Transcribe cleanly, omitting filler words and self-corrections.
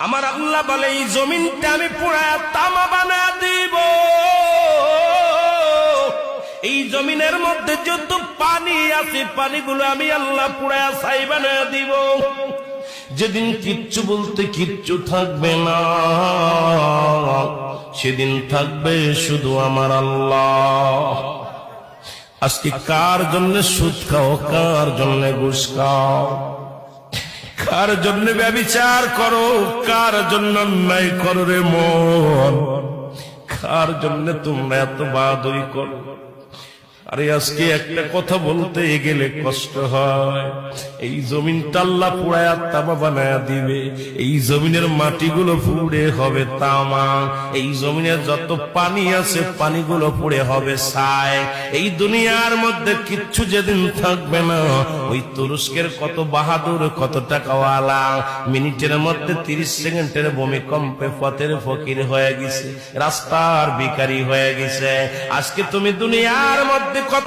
আমার আল্লাহ বলে এই জমিনটা আমি পুরায়া তামা বানা দিব। এই জমিনের মধ্যে যত পানি আছে পানিগুলো আমি আল্লাহ পুরায়া ছাই বানা দিব। যেদিন কিচ্ছু বলতে কিচ্ছু থাকবে না, সেদিন থাকবে শুধু আমার আল্লাহ। আজকে কার জন্য সুদ খাও, কার জন্য ঘুষ খাও, কার জন্য ব্যভিচার করো, কার জন্য অন্যায় করো রে মন, কার জন্য তোমরা এত বাহাদুরি করো। আরে আজকে একটা কথা বলতে গেলে কষ্ট হয়। এই জমিনটা আল্লাহ পুরায়া তামা বানায়া দিবে। এই জমিনের মাটিগুলো পুড়ে হবে তামা। এই জমিনের যত পানি আছে পানিগুলো পুড়ে হবে ছাই। এই দুনিয়ার মধ্যে কিচ্ছু যেদিন থাকবে না, ওই তুরস্কের কত বাহাদুর, কত টাকাওয়ালা মিনিটের মধ্যে 30 সেকেন্ডের ভূমিকম্পে পথের ফকির হয়ে গেছে, রাস্তার ভিখারি হয়ে গেছে। আজকে তুমি দুনিয়ার মধ্যে কত